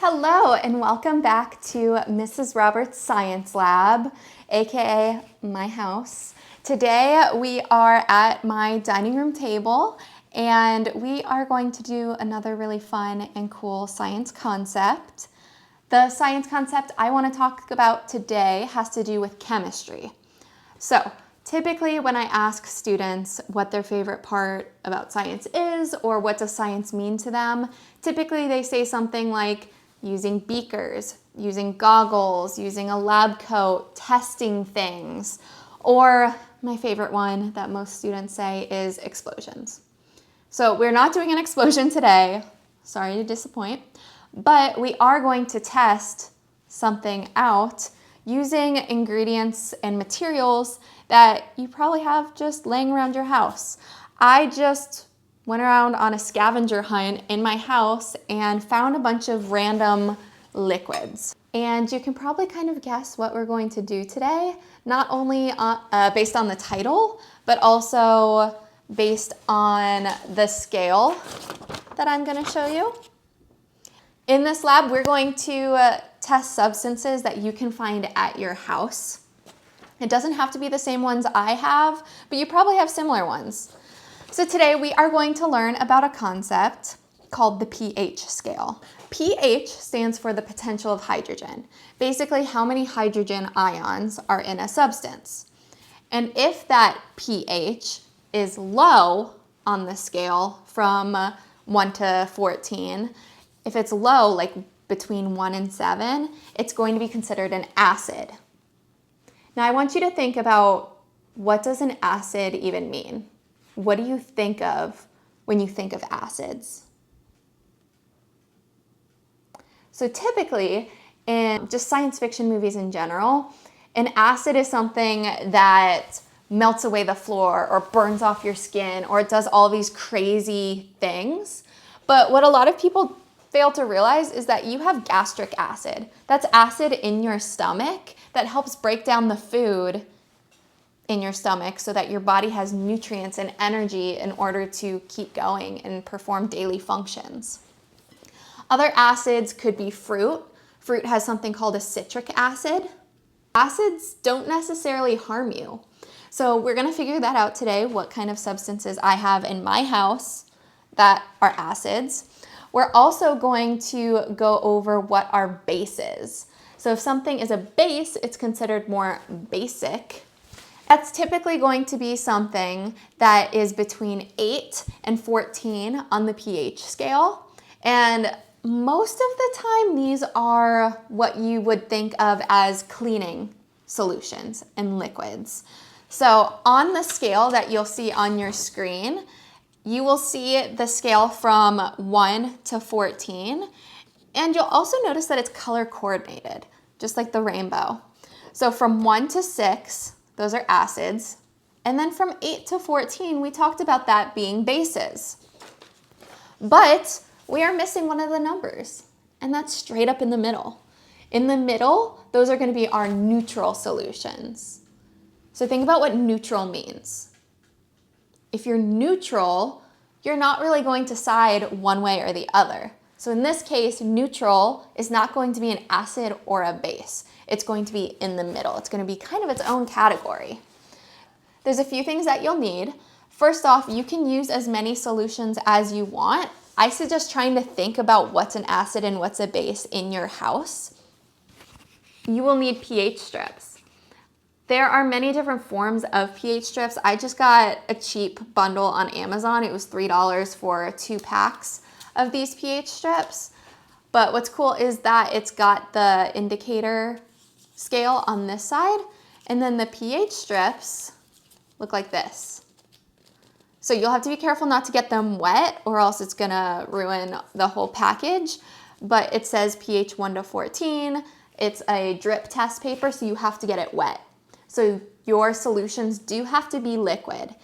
Hello and welcome back to Mrs. Roberts' Science Lab, aka my house. Today we are at my dining room table and we are going to do another really fun and cool science concept. The science concept I want to talk about today has to do with chemistry. So typically when I ask students what their favorite part about science is or what does science mean to them, typically they say something like using beakers, using goggles, using a lab coat, testing things, or my favorite one that most students say is explosions. So we're not doing an explosion today, sorry to disappoint, but we are going to test something out using ingredients and materials that you probably have just laying around your house. I just went around on a scavenger hunt in my house and found a bunch of random liquids. And you can probably kind of guess what we're going to do today, not only based on the title, but also based on the scale that I'm going to show you. In this lab, we're going to test substances that you can find at your house. It doesn't have to be the same ones I have, but you probably have similar ones. So today we are going to learn about a concept called the pH scale. pH stands for the potential of hydrogen. Basically, how many hydrogen ions are in a substance. And if that pH is low on the scale from 1 to 14, if it's low, like between 1 and 7, it's going to be considered an acid. Now I want you to think about, what does an acid even mean? What do you think of when you think of acids? So typically, in just science fiction movies in general, an acid is something that melts away the floor or burns off your skin, or it does all these crazy things. But what a lot of people fail to realize is that you have gastric acid. That's acid in your stomach that helps break down the food in your stomach so that your body has nutrients and energy in order to keep going and perform daily functions. Other acids could be fruit. Fruit has something called a citric acid. Acids don't necessarily harm you. So we're going to figure that out today, what kind of substances I have in my house that are acids. We're also going to go over what are bases. So if something is a base, it's considered more basic. That's typically going to be something that is between 8 and 14 on the pH scale. And most of the time, these are what you would think of as cleaning solutions and liquids. So on the scale that you'll see on your screen, you will see the scale from 1 to 14. And you'll also notice that it's color coordinated, just like the rainbow. So from 1 to 6, those are acids. And then from 8 to 14, we talked about that being bases. But we are missing one of the numbers, and that's straight up in the middle. In the middle, those are going to be our neutral solutions. So think about what neutral means. If you're neutral, you're not really going to side one way or the other. So in this case, neutral is not going to be an acid or a base. It's going to be in the middle. It's going to be kind of its own category. There's a few things that you'll need. First off, you can use as many solutions as you want. I suggest trying to think about what's an acid and what's a base in your house. You will need pH strips. There are many different forms of pH strips. I just got a cheap bundle on Amazon. It was $3 for 2 packs of these pH strips. But what's cool is that it's got the indicator scale on this side, and then the pH strips look like this. So you'll have to be careful not to get them wet or else it's gonna ruin the whole package. But it says pH 1 to 14. It's a drip test paper, so you have to get it wet. So your solutions do have to be liquid.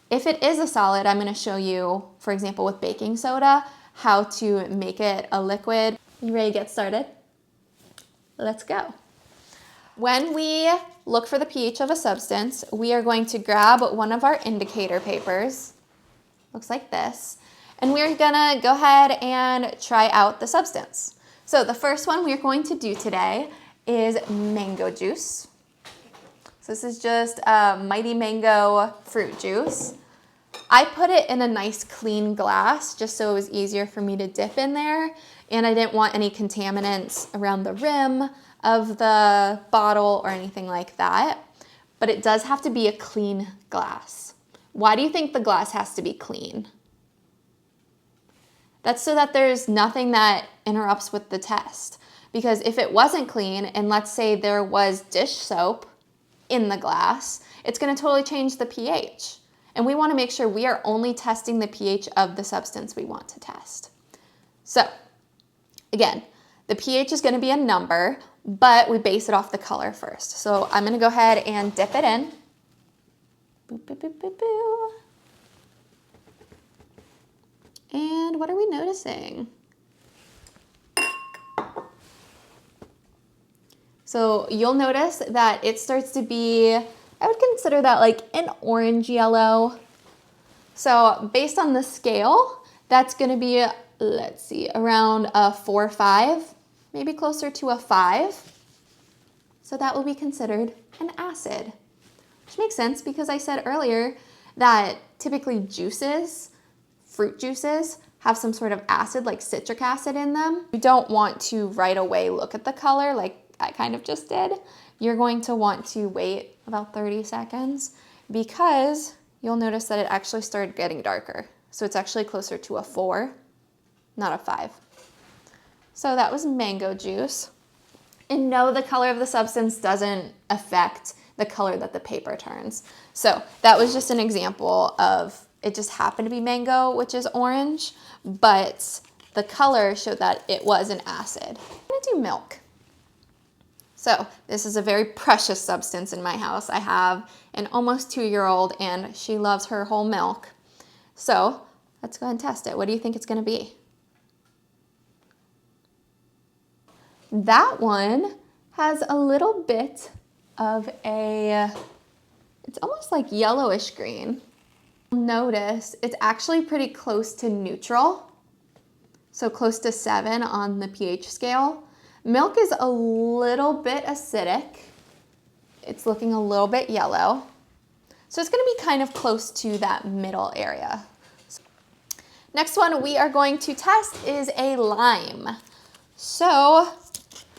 If it is a solid, I'm gonna show you, for example, with baking soda, how to make it a liquid. You ready to get started? Let's go. When we look for the pH of a substance, we are going to grab one of our indicator papers, looks like this, and we're gonna go ahead and try out the substance. So the first one we're going to do today is mango juice. So this is just Mighty Mango fruit juice. I put it in a nice clean glass just so it was easier for me to dip in there, and I didn't want any contaminants around the rim of the bottle or anything like that. But it does have to be a clean glass. Why do you think the glass has to be clean? That's so that there's nothing that interrupts with the test. Because if it wasn't clean, and let's say there was dish soap in the glass, it's going to totally change the pH. And we want to make sure we are only testing the pH of the substance we want to test. So, again, the pH is going to be a number, but we base it off the color first. So I'm going to go ahead and dip it in. Boop, boop, boop, boop, boop. And what are we noticing? So you'll notice that it starts to be, I would consider that like an orange yellow. So based on the scale, that's going to be, let's see, around a 4 or 5, maybe closer to a 5. So that will be considered an acid, which makes sense because I said earlier that typically juices, fruit juices, have some sort of acid like citric acid in them. You don't want to right away look at the color like I kind of just did. You're going to want to wait about 30 seconds because you'll notice that it actually started getting darker. So it's actually closer to a 4, not a 5. So that was mango juice. And no, the color of the substance doesn't affect the color that the paper turns. So that was just an example of it just happened to be mango, which is orange, but the color showed that it was an acid. I'm gonna do milk. So this is a very precious substance in my house. I have an almost 2-year-old and she loves her whole milk. So let's go ahead and test it. What do you think it's gonna be? That one has a little bit of a, it's almost like yellowish green. Notice it's actually pretty close to neutral, so close to 7 on the pH scale. Milk is a little bit acidic. It's looking a little bit yellow. So it's going to be kind of close to that middle area. Next one we are going to test is a lime. So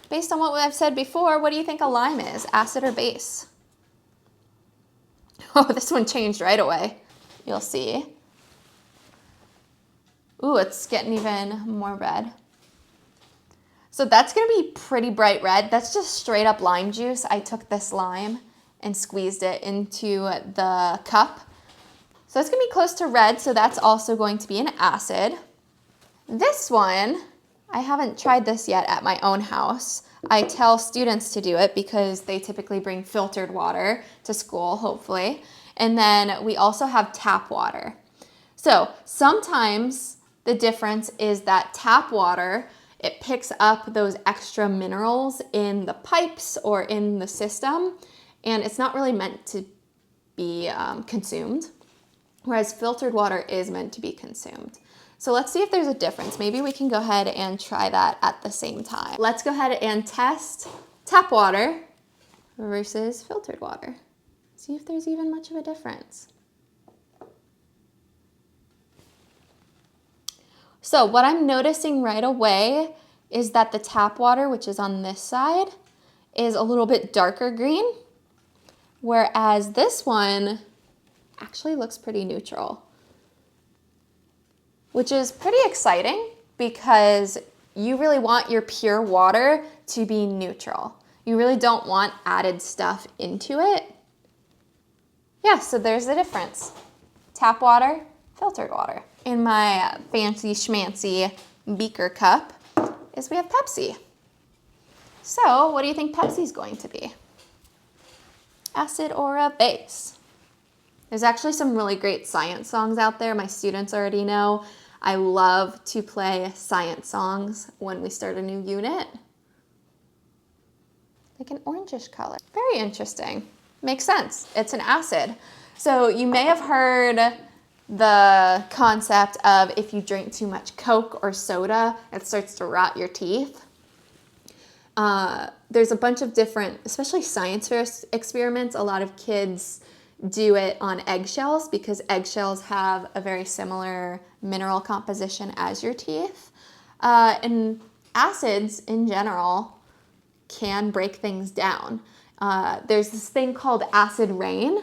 based on what I've said before, what do you think a lime is? Acid or base? Oh, this one changed right away. You'll see. Ooh, it's getting even more red. So that's gonna be pretty bright red. That's just straight up lime juice. I took this lime and squeezed it into the cup. So it's gonna be close to red, so that's also going to be an acid. This one, I haven't tried this yet at my own house. I tell students to do it because they typically bring filtered water to school, hopefully. And then we also have tap water. So sometimes the difference is that tap water, it picks up those extra minerals in the pipes or in the system, and it's not really meant to be consumed, whereas filtered water is meant to be consumed. So let's see if there's a difference. Maybe we can go ahead and try that at the same time. Let's go ahead and test tap water versus filtered water. See if there's even much of a difference. So what I'm noticing right away is that the tap water, which is on this side, is a little bit darker green, whereas this one actually looks pretty neutral, which is pretty exciting because you really want your pure water to be neutral. You really don't want added stuff into it. Yeah, so there's the difference. Tap water, filtered water. In my fancy schmancy beaker cup is we have Pepsi. So what do you think Pepsi's going to be? Acid or a base? There's actually some really great science songs out there. My students already know I love to play science songs when we start a new unit. Like an orangish color. Very interesting. Makes sense. It's an acid. So you may have heard the concept of if you drink too much Coke or soda, it starts to rot your teeth. There's a bunch of different, especially science fair experiments. A lot of kids do it on eggshells because eggshells have a very similar mineral composition as your teeth. And acids in general can break things down. There's this thing called acid rain,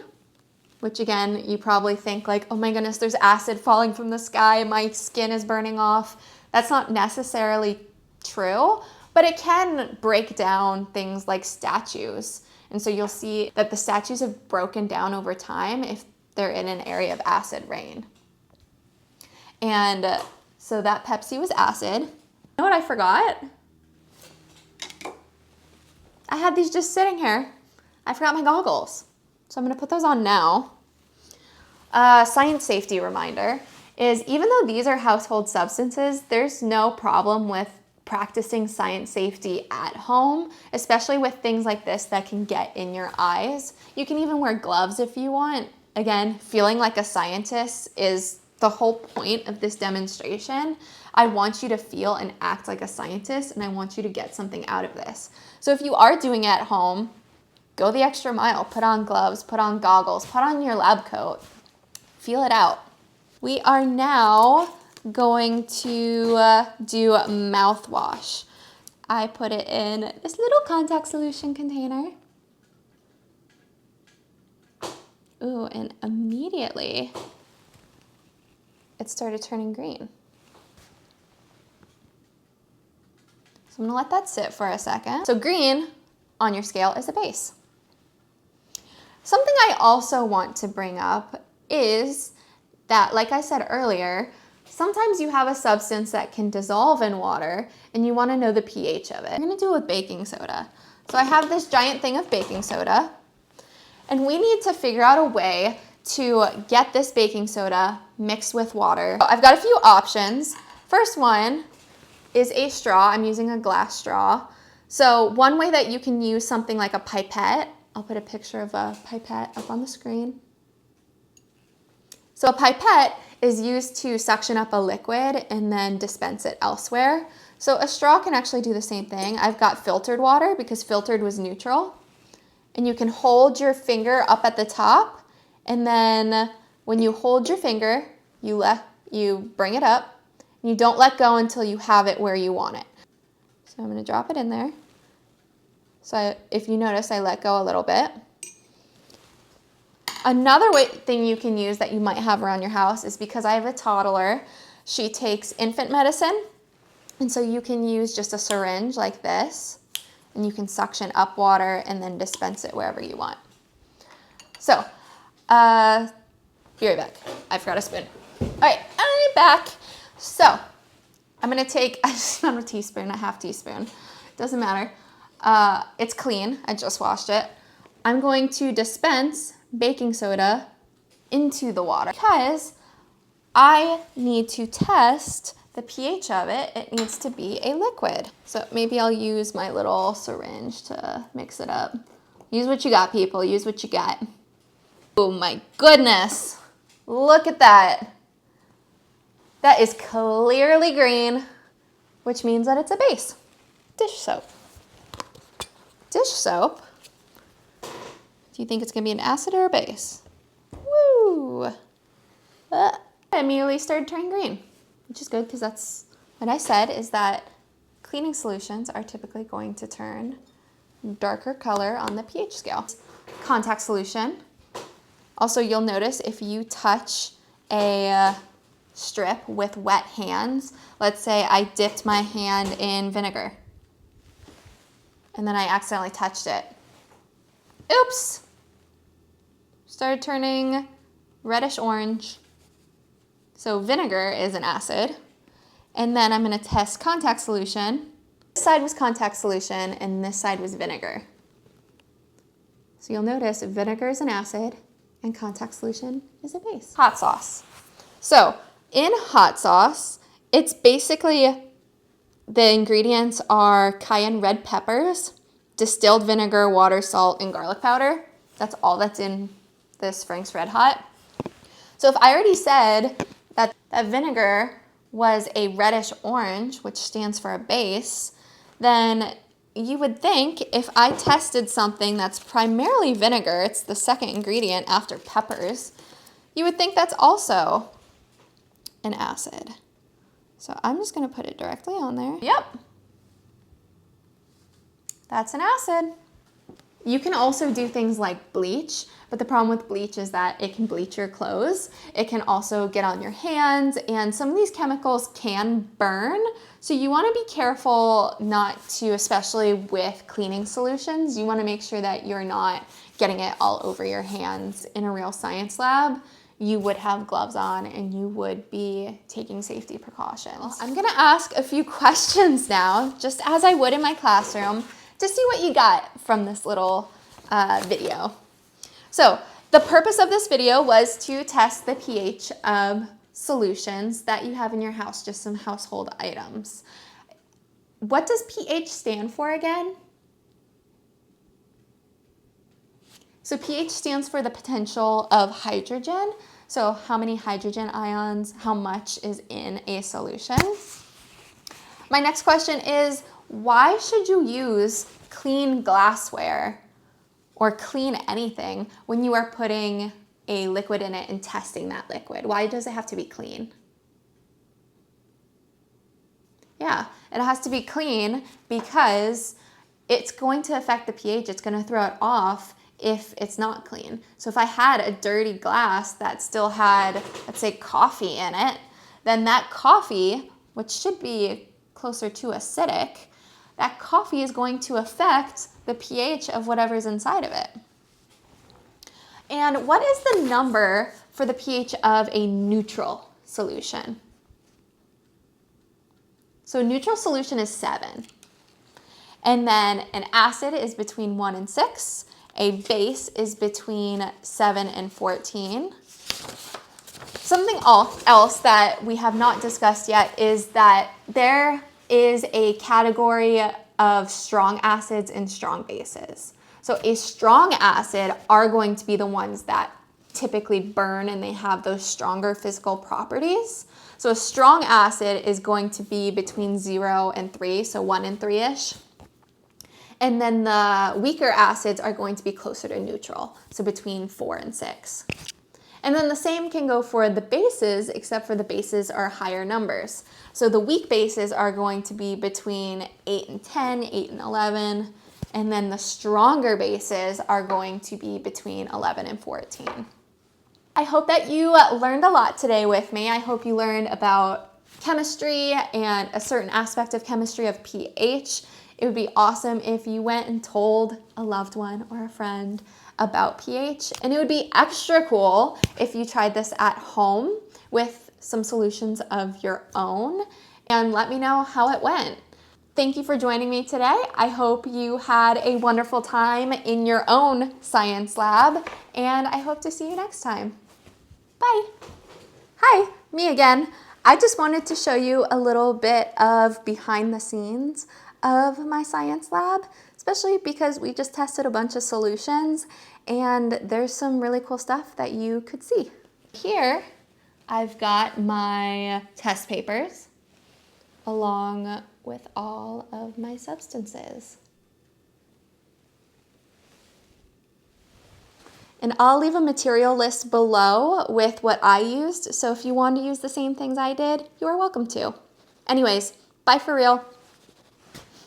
which again, you probably think like, oh my goodness, there's acid falling from the sky, my skin is burning off. That's not necessarily true, but it can break down things like statues. And so you'll see that the statues have broken down over time if they're in an area of acid rain. And so that Pepsi was acid. You know what I forgot? I had these just sitting here. I forgot my goggles. So I'm gonna put those on now. Science safety reminder is even though these are household substances, there's no problem with practicing science safety at home, especially with things like this that can get in your eyes. You can even wear gloves if you want. Again, feeling like a scientist is the whole point of this demonstration. I want you to feel and act like a scientist, and I want you to get something out of this. So if you are doing it at home, go the extra mile. Put on gloves, put on goggles, put on your lab coat. Feel it out. We are now going to do mouthwash. I put it in this little contact solution container. Ooh, and immediately it started turning green. So I'm gonna let that sit for a second. So green on your scale is a base. Something I also want to bring up is that, like I said earlier, sometimes you have a substance that can dissolve in water and you want to know the pH of it. I'm going to do it with baking soda. So I have this giant thing of baking soda, and we need to figure out a way to get this baking soda mixed with water. I've got a few options. First one is a straw. I'm using a glass straw. So one way that you can use something like a pipette, I'll put a picture of a pipette up on the screen. So a pipette is used to suction up a liquid and then dispense it elsewhere. So a straw can actually do the same thing. I've got filtered water because filtered was neutral. And you can hold your finger up at the top, and then when you hold your finger, you bring it up, and you don't let go until you have it where you want it. So I'm gonna drop it in there. So if you notice, I let go a little bit. Another thing you can use that you might have around your house is because I have a toddler, she takes infant medicine, and so you can use just a syringe like this, and you can suction up water and then dispense it wherever you want. So, be right back. I forgot a spoon. All right, I'm back. So, I'm gonna take, not a teaspoon, a half teaspoon. Doesn't matter. It's clean, I just washed it. I'm going to dispense baking soda into the water because I need to test the pH of it. It needs to be a liquid. So maybe I'll use my little syringe to mix it up. Use what you got, people. Use what you got. Oh my goodness. Look at that. That is clearly green, which means that it's a base. Dish soap. Dish soap. Do you think it's gonna be an acid or a base? Woo! I immediately started turning green, which is good because that's what I said, is that cleaning solutions are typically going to turn darker color on the pH scale. Contact solution. Also, you'll notice if you touch a strip with wet hands, let's say I dipped my hand in vinegar and then I accidentally touched it. Oops! Started turning reddish orange. So vinegar is an acid. And then I'm gonna test contact solution. This side was contact solution and this side was vinegar. So you'll notice vinegar is an acid and contact solution is a base. Hot sauce. So in hot sauce, it's basically, the ingredients are cayenne red peppers, distilled vinegar, water, salt, and garlic powder. That's all that's in this Frank's Red Hot. So if I already said that vinegar was a reddish orange, which stands for a base, then you would think if I tested something that's primarily vinegar, it's the second ingredient after peppers, you would think that's also an acid. So I'm just gonna put it directly on there. Yep, that's an acid. You can also do things like bleach, but the problem with bleach is that it can bleach your clothes. It can also get on your hands, and some of these chemicals can burn. So you wanna be careful not to, especially with cleaning solutions, you wanna make sure that you're not getting it all over your hands. In a real science lab, you would have gloves on and you would be taking safety precautions. I'm gonna ask a few questions now, just as I would in my classroom, to see what you got from this little video. So the purpose of this video was to test the pH of solutions that you have in your house, just some household items. What does pH stand for again? So pH stands for the potential of hydrogen. So how many hydrogen ions, how much is in a solution? My next question is, why should you use clean glassware or clean anything when you are putting a liquid in it and testing that liquid? Why does it have to be clean? Yeah, it has to be clean because it's going to affect the pH. It's going to throw it off if it's not clean. So if I had a dirty glass that still had, let's say, coffee in it, then that coffee, which should be closer to acidic, that coffee is going to affect the pH of whatever's inside of it. And what is the number for the pH of a neutral solution? So a neutral solution is 7. And then an acid is between 1 and 6. A base is between 7 and 14. Something else that we have not discussed yet is that there is a category of strong acids and strong bases. So a strong acid are going to be the ones that typically burn and they have those stronger physical properties. So a strong acid is going to be between 0 and 3, so 1 and 3-ish. And then the weaker acids are going to be closer to neutral, so between 4 and 6. And then the same can go for the bases, except for the bases are higher numbers. So the weak bases are going to be between 8 and 10, 8 and 11, and then the stronger bases are going to be between 11 and 14. I hope that you learned a lot today with me. I hope you learned about chemistry and a certain aspect of chemistry of pH. It would be awesome if you went and told a loved one or a friend about pH. And it would be extra cool if you tried this at home with some solutions of your own and let me know how it went. Thank you for joining me today. I hope you had a wonderful time in your own science lab, and I hope to see you next time. Bye. Hi, me again. I just wanted to show you a little bit of behind the scenes of my science lab, especially because we just tested a bunch of solutions and there's some really cool stuff that you could see. Here, I've got my test papers along with all of my substances. And I'll leave a material list below with what I used, so if you want to use the same things I did, you are welcome to. Anyways, bye for real.